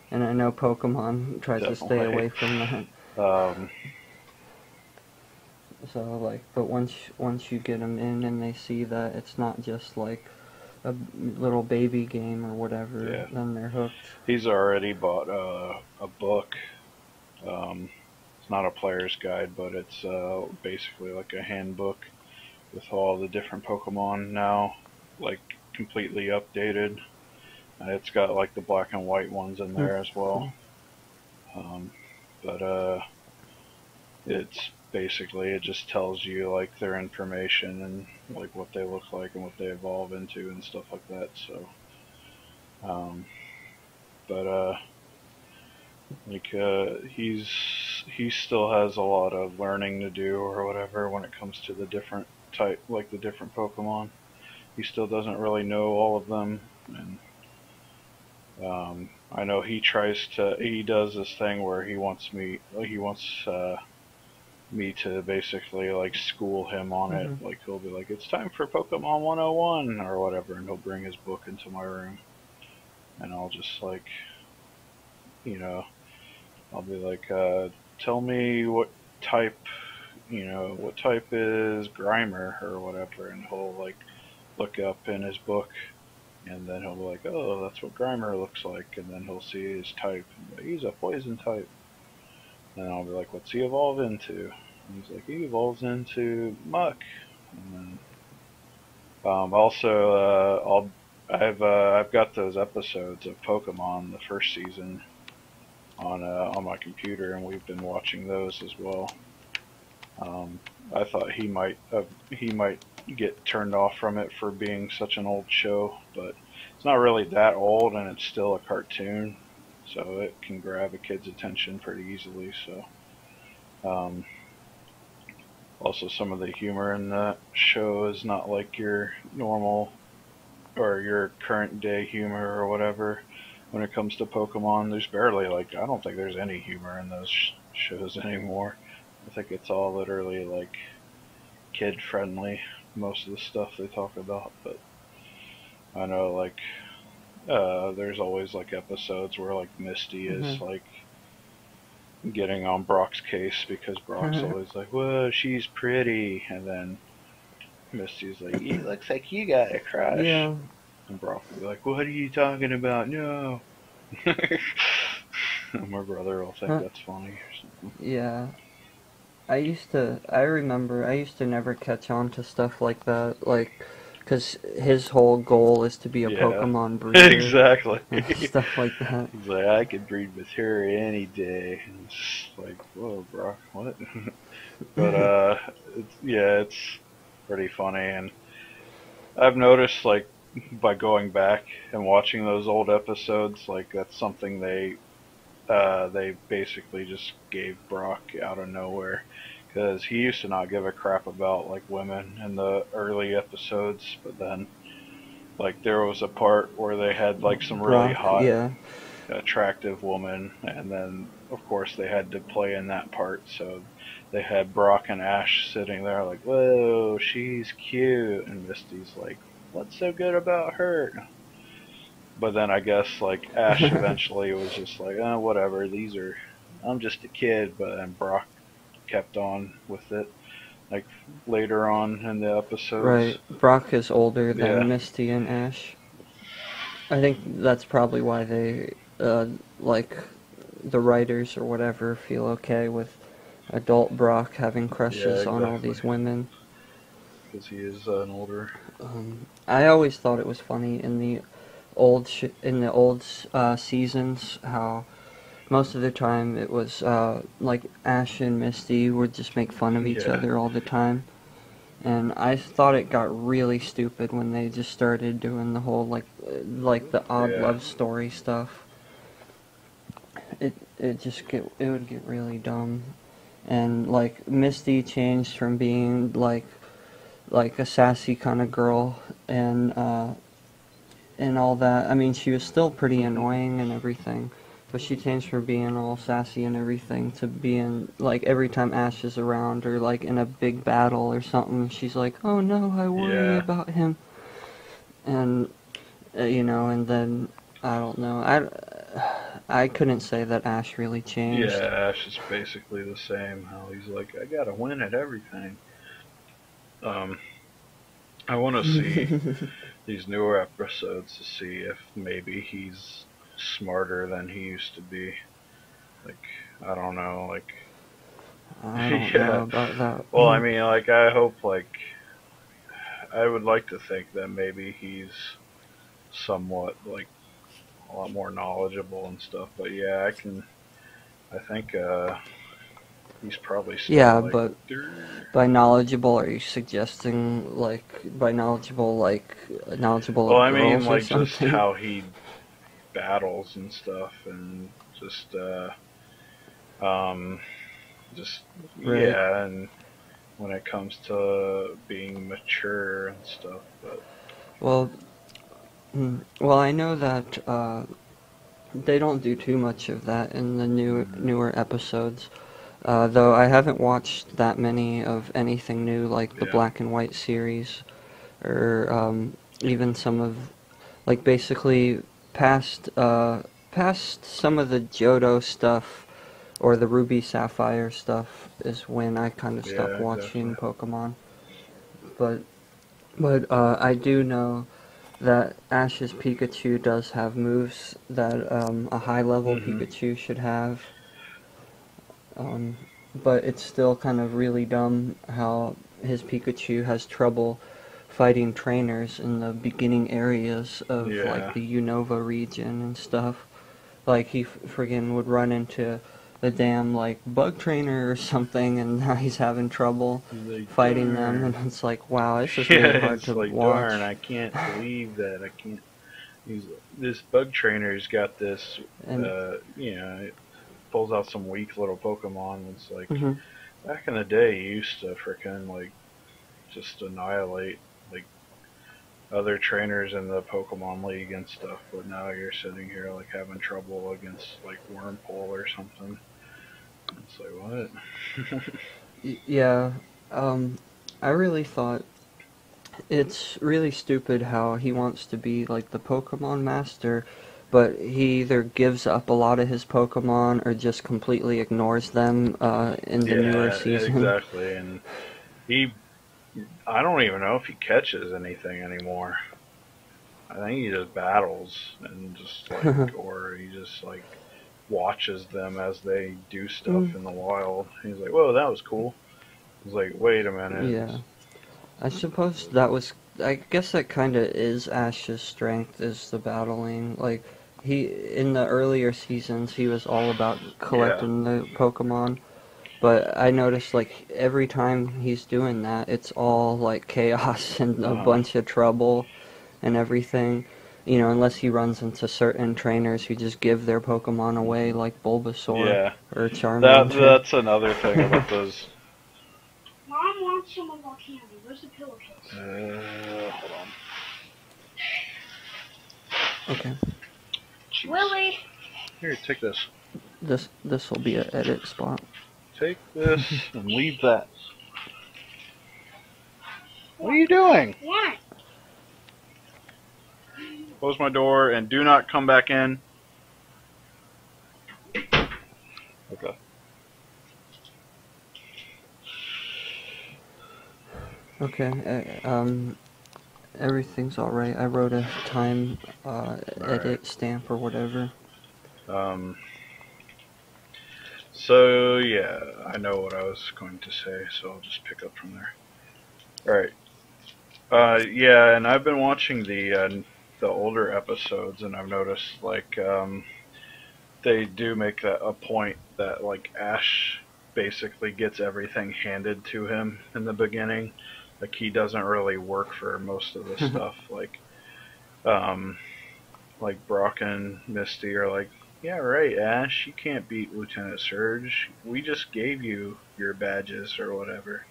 and I know Pokemon tries to stay definitely. away from that. Um, So like, but once you get them in and they see that it's not just like a little baby game or whatever, yeah, then they're hooked. he's already bought a book. It's not a player's guide, but it's basically like a handbook with all the different Pokemon now, like completely updated. It's got like the black and white ones in there as well. Cool. Um, but it's basically, it just tells you like their information and like what they look like and what they evolve into and stuff like that. So, um, but like he still has a lot of learning to do or whatever when it comes to the different type, like the different Pokemon. He still doesn't really know all of them, and I know he does this thing where he wants me to basically like school him on it. Like he'll be like, it's time for Pokemon 101 or whatever, and he'll bring his book into my room, and I'll just like, you know, I'll be like, tell me what type is Grimer or whatever, and he'll like look up in his book And then he'll be like, oh, that's what Grimer looks like. And then he'll see his type. And he's a poison type. And I'll be like, what's he evolve into? And he's like, he evolves into muck. And then, also, I've got those episodes of Pokemon, the first season, on my computer, and we've been watching those as well. I thought he might get turned off from it for being such an old show, but it's not really that old, and it's still a cartoon, so it can grab a kid's attention pretty easily. So, also some of the humor in that show is not like your normal or your current day humor or whatever. When it comes to Pokemon, there's barely I don't think there's any humor in those shows anymore. I think it's all literally like kid friendly, most of the stuff they talk about. But I know there's always like episodes where like Misty is like getting on Brock's case because Brock's always like, whoa, she's pretty, and then Misty's like, it looks like you got a crush. Yeah. And Brock will be like, what are you talking about? No. My brother will think that's funny or something. Yeah. I remember I used to never catch on to stuff like that, like, because his whole goal is to be a Pokemon breeder. Exactly. Stuff like that. He's like, I could breed with her any day. And it's like, whoa, Brock, what? But, it's pretty funny. And I've noticed, like, by going back and watching those old episodes, like, that's something they basically just gave Brock out of nowhere. Because he used to not give a crap about like women in the early episodes, but then like there was a part where they had like some really hot, attractive woman, and then of course they had to play in that part, so they had Brock and Ash sitting there like, whoa, she's cute, and Misty's like, what's so good about her? But then I guess like Ash eventually was just like, oh, whatever, I'm just a kid, but then Brock kept on with it, like later on in the episodes. Right, Brock is older than Misty and Ash. I think that's probably why they, like, the writers or whatever feel okay with adult Brock having crushes on all these women. Because he is an older. I always thought it was funny in the old seasons how most of the time it was like Ash and Misty would just make fun of each other all the time, and I thought it got really stupid when they just started doing the whole like the odd love story stuff. It would get really dumb, and like Misty changed from being like a sassy kind of girl and all that. I mean, she was still pretty annoying and everything. But she changed from being all sassy and everything to being, like, every time Ash is around or, like, in a big battle or something, she's like, oh no, I worry about him. And, and then, I don't know, I couldn't say that Ash really changed. Yeah, Ash is basically the same, how he's like, I gotta win at everything. I want to see these newer episodes to see if maybe he's smarter than he used to be. Like, I don't know, like... I don't know about that. Well, I mean, like, I hope, like... I would like to think that maybe he's somewhat, like, a lot more knowledgeable and stuff, but yeah, I think, he's probably still, like, but by knowledgeable, are you suggesting, like, by knowledgeable, like, knowledgeable well, of I mean, girls like, or something? just how he battles and stuff, and just, and when it comes to being mature and stuff, but... Well, I know that, they don't do too much of that in the newer episodes. Though I haven't watched that many of anything new, like the Black and White series, or even some of, like, basically past some of the Johto stuff or the Ruby Sapphire stuff is when I kind of stopped watching Pokemon. But I do know that Ash's Pikachu does have moves that a high-level Pikachu should have. But it's still kind of really dumb how his Pikachu has trouble fighting trainers in the beginning areas of like the Unova region and stuff. Like he friggin' would run into the damn like bug trainer or something, and now he's having trouble fighting them, and it's like, wow, it's just really hard to like, watch. Darn, I can't believe that. I can't. This bug trainer's got this. And, you know, it pulls out some weak little Pokemon. It's like back in the day, you used to frickin' like just annihilate like other trainers in the Pokemon League and stuff, but now you're sitting here like having trouble against like Wormpole or something. It's like, what? Yeah, I really thought it's really stupid how he wants to be like the Pokemon master, but he either gives up a lot of his Pokemon or just completely ignores them in the newer season. Exactly, and I don't even know if he catches anything anymore. I think he just battles and just like, or he just like watches them as they do stuff in the wild. He's like, whoa, that was cool. He's like, wait a minute. Yeah. I suppose that was, I guess that kind of is Ash's strength, is the battling. Like, in the earlier seasons, he was all about collecting the Pokemon. But I noticed, like, every time he's doing that, it's all, like, chaos and a bunch of trouble and everything. You know, unless he runs into certain trainers who just give their Pokemon away, like Bulbasaur or Charmander. That's another thing about those. Mom wants some of our candy. Where's the pillowcase? Hold on. Okay. Jeez. Lily! Here, take this. This will be an edit spot. Take this and leave that. What are you doing? What? Close my door and do not come back in. Okay. Okay, everything's alright. I wrote a time edit stamp or whatever. So yeah, I know what I was going to say, so I'll just pick up from there. Alright. Yeah, and I've been watching the older episodes, and I've noticed like they do make a point that like Ash basically gets everything handed to him in the beginning. Like he doesn't really work for most of the stuff. Like Brock and Misty are like, yeah, right, Ash, you can't beat Lieutenant Surge. We just gave you your badges or whatever.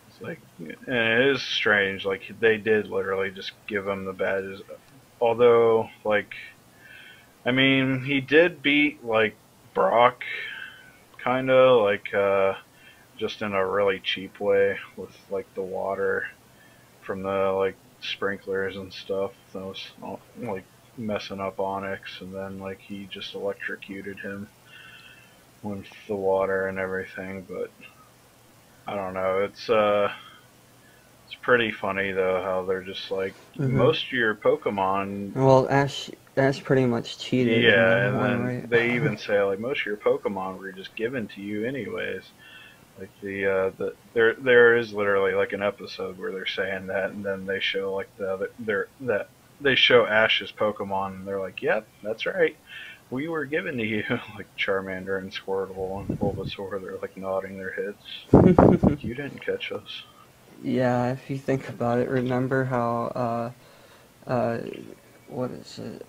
It's like, and it is strange. Like they did literally just give him the badges. Although, like, I mean, he did beat like Brock, kinda like just in a really cheap way with like the water from the like sprinklers and stuff that was like messing up Onyx, and then like he just electrocuted him with the water and everything. But I don't know, it's pretty funny though how they're just like most of your Pokemon. Well, Ash pretty much cheated. Yeah, and then right? they even say like most of your Pokemon were just given to you anyways. Like there is literally like an episode where they're saying that, and then they show like they show Ash's Pokemon, and they're like, "Yep, that's right, we were given to you." Like Charmander and Squirtle and Bulbasaur, they're like nodding their heads. You didn't catch us. Yeah, if you think about it, remember how what is it?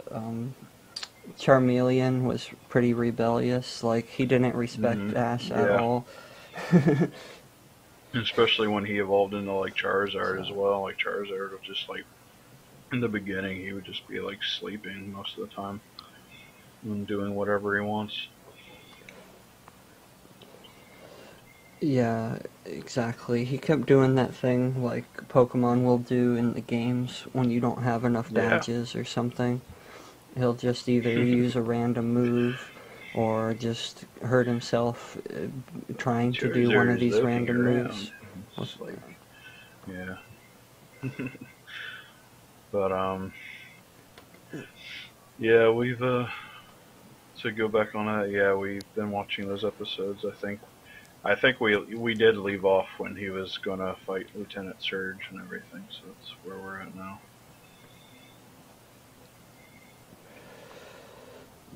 Charmeleon was pretty rebellious. Like he didn't respect Ash at all. Especially when he evolved into like Charizard as well. Like Charizard was just like in the beginning he would just be like sleeping most of the time and doing whatever he wants. Yeah, exactly. He kept doing that thing like Pokemon will do in the games when you don't have enough badges or something. He'll just either use a random move or just hurt himself trying to do one of these random moves. Like, yeah. But yeah, we've to go back on that. Yeah, we've been watching those episodes. I think we did leave off when he was gonna fight Lieutenant Surge and everything. So that's where we're at now.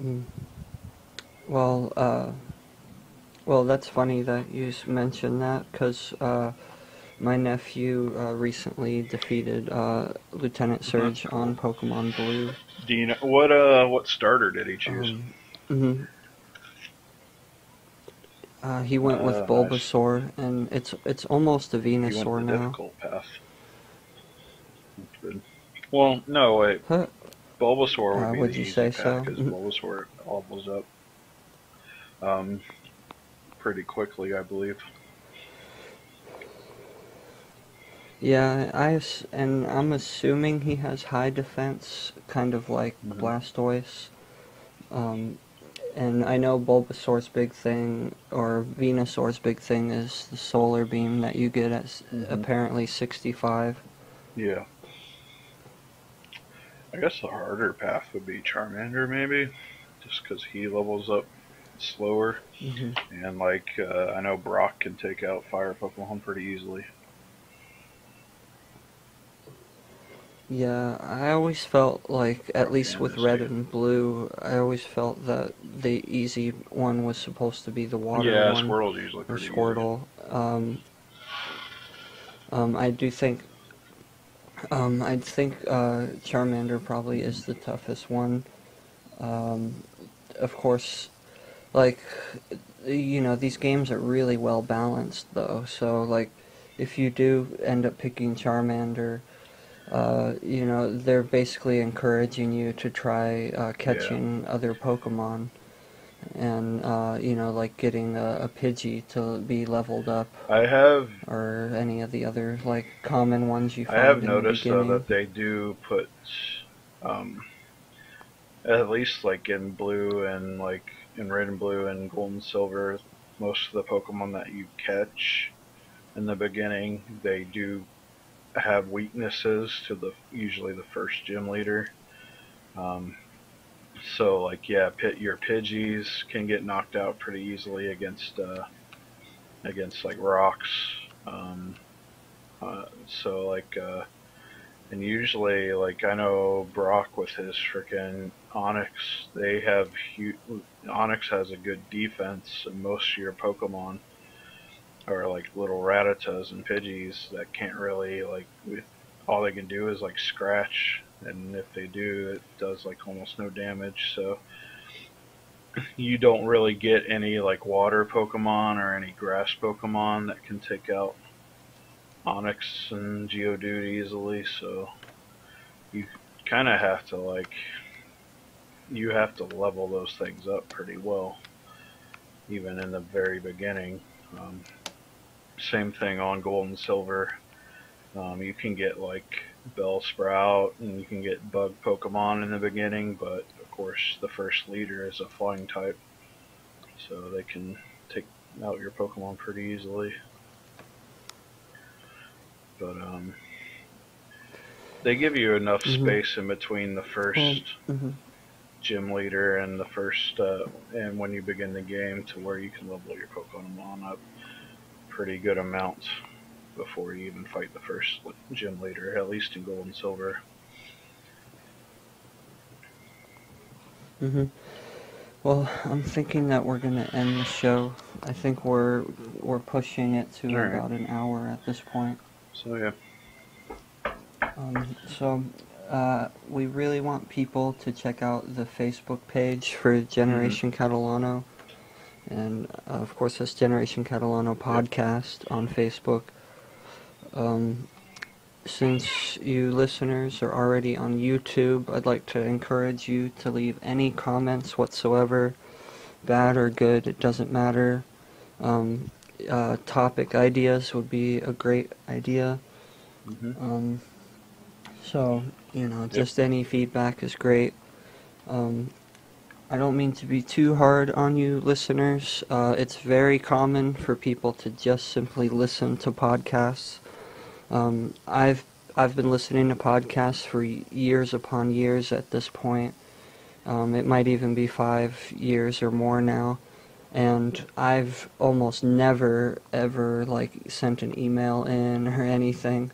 Mm. Well, well, that's funny that you mentioned that, because my nephew recently defeated Lieutenant Surge on Pokemon Blue. Do you know what starter did he choose? Mhm. He went with Nice. Bulbasaur, and it's almost a He went Venusaur the now. difficult path. That's good. Well, no, wait. Huh? Bulbasaur would be Would the you easy say path so? because Bulbasaur levels up pretty quickly, I believe. Yeah, and I'm assuming he has high defense, kind of like Blastoise. And I know Bulbasaur's big thing, or Venusaur's big thing, is the Solar Beam that you get at apparently 65. Yeah. I guess the harder path would be Charmander, maybe, just because he levels up slower. And like, I know Brock can take out fire Pokemon pretty easily. Yeah, I always felt like, at least with Red Fantasy. and Blue, I always felt that the easy one was supposed to be the water Yeah, one, Squirtle's usually or pretty easy. Squirtle. I do think, I think Charmander probably is the toughest one. Of course, like, you know, these games are really well balanced, though, so, like, if you do end up picking Charmander, you know, they're basically encouraging you to try catching other Pokemon, and, you know, like getting a Pidgey to be leveled up, or any of the other, like, common ones you I have find in the noticed though beginning. that they do put, um, at least like in blue and like in red and blue and gold and silver, most of the Pokemon that you catch in the beginning, they do have weaknesses to usually the first gym leader. Um, so like yeah, your Pidgeys can get knocked out pretty easily against like rocks. Um, so like and usually like I know Brock with his freaking Onyx, Onyx has a good defense, and most of your Pokemon are like little Rattatas and Pidgeys that can't really like with all they can do is like scratch, and if they do, it does like almost no damage. So you don't really get any like water Pokemon or any grass Pokemon that can take out Onyx and Geodude easily. So you kind of have to you have to level those things up pretty well, even in the very beginning. Same thing on Gold and Silver. You can get like Bellsprout and you can get bug Pokemon in the beginning, but of course the first leader is a flying type, so they can take out your Pokemon pretty easily. But they give you enough space in between the first gym leader and the first and when you begin the game to where you can level your Pokemon up pretty good amounts before you even fight the first gym leader, at least in Gold and Silver. Well, I'm thinking that we're gonna end the show. I think we're pushing it to about an hour at this point. So yeah. So we really want people to check out the Facebook page for Generation Catalano, and of course that's Generation Catalano Podcast on Facebook. Since you listeners are already on YouTube, I'd like to encourage you to leave any comments whatsoever, bad or good, it doesn't matter. Topic ideas would be a great idea. So, you know, just any feedback is great. I don't mean to be too hard on you listeners. It's very common for people to just simply listen to podcasts. I've been listening to podcasts for years upon years at this point. It might even be 5 years or more now. And I've almost never, ever, like, sent an email in or anything.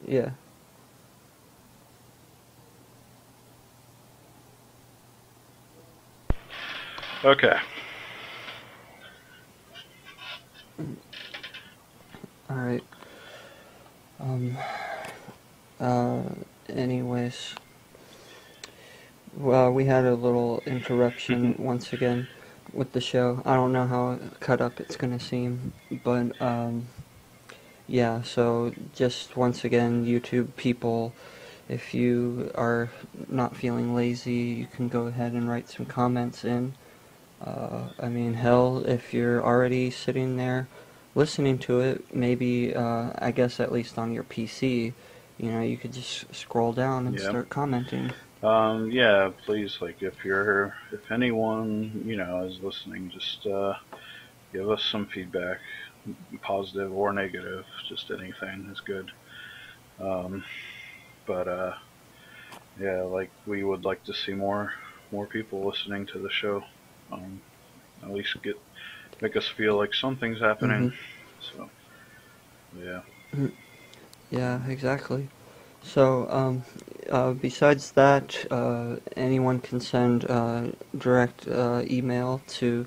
Yeah. Okay. Alright. Anyways. Well, we had a little interruption once again with the show. I don't know how cut up it's gonna seem, but, yeah, so just once again, YouTube people, if you are not feeling lazy, you can go ahead and write some comments in. I mean, hell, if you're already sitting there listening to it, maybe, I guess at least on your PC, you know, you could just scroll down and start commenting. Yeah, please, like, if anyone, you know, is listening, just, give us some feedback, positive or negative, just anything is good. Yeah, like, we would like to see more people listening to the show, at least make us feel like something's happening, so, yeah. Yeah, exactly. So, besides that, anyone can send direct email to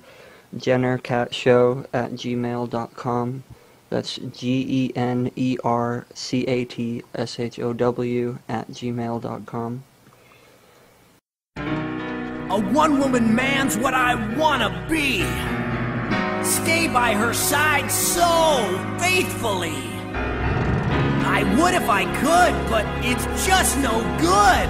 genercatshow@gmail.com. That's GENERCATSHOW@gmail.com. A one-woman man's what I wanna be. Stay by her side so faithfully. I would if I could, but it's just no good.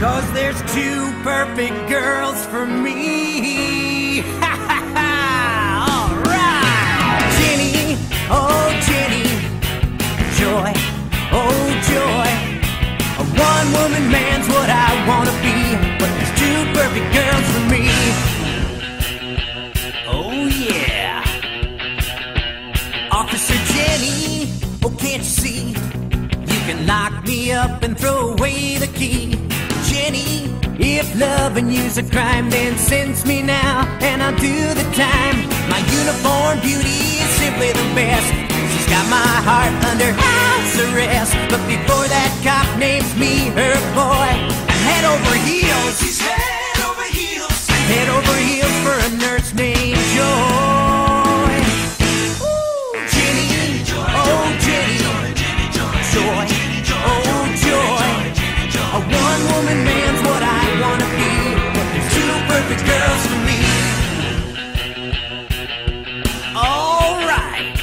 'Cause there's two perfect girls for me. Ha ha ha! Alright! Jenny, oh Jenny. Joy, oh joy. A one-woman man's what I wanna be, but there's two perfect girls for me. Oh yeah. Officer Jenny, oh can't you see? You can lock me up and throw away the key. Jenny, if loving you's a crime, then sentence me now and I'll do the time. My uniform beauty is simply the best. She's got my heart under house arrest. But before that cop names me her boy, I'm head over heels. She's head over heels. Head over heels for a nurse named Joy. Ooh, Jenny, oh Jenny. Joy, oh joy. A one-woman man's what I wanna be, but there's two perfect girls for me. Alright.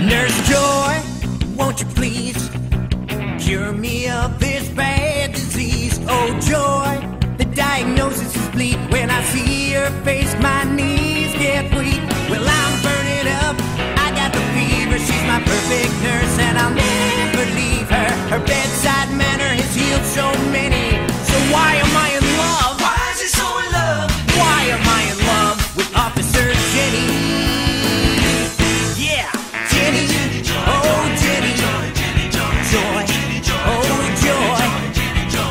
Nurse Joy, won't you please cure me of this bad disease? Oh joy, the diagnosis is bleak. When I see her face, my knees get weak. Well, I'm burning up, I got the fever. She's my perfect nurse and I'll never leave her. Her bedside manner has healed so many. So why am I in love? Why is he so in love? Why am I in love with Officer Jenny? Yeah, Jenny, oh Jenny. Joy, oh joy.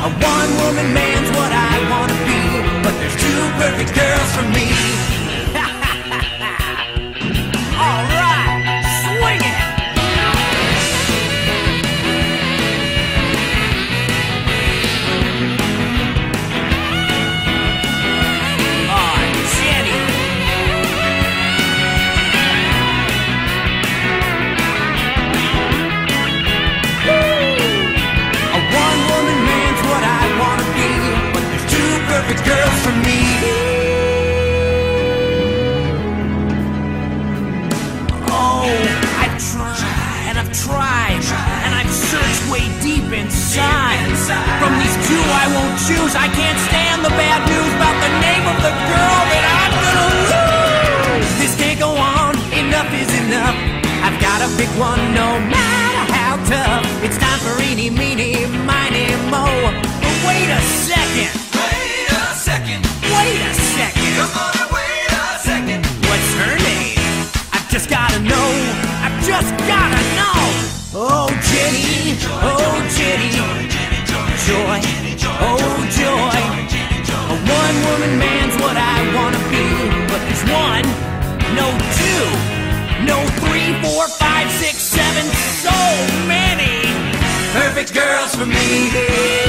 A one-woman man's what I wanna be, but there's two perfect girls for me. Alright, swing it! Perfect girls for me. Oh, I've tried and I've tried and I've searched way deep inside. From these two I won't choose. I can't stand the bad news about the name of the girl that I'm gonna lose. This can't go on. Enough is enough. I've gotta pick one, no matter how tough. It's time for eeny, meeny, miny, mo. But wait a second. Wait a second. Come on, wait a second. What's her name? I've just gotta know. I've Jenny, oh Jenny, joy, oh joy. A one-woman man's what I wanna be, but there's one, no two, no 3, 4, 5, 6, 7, so many perfect girls for me.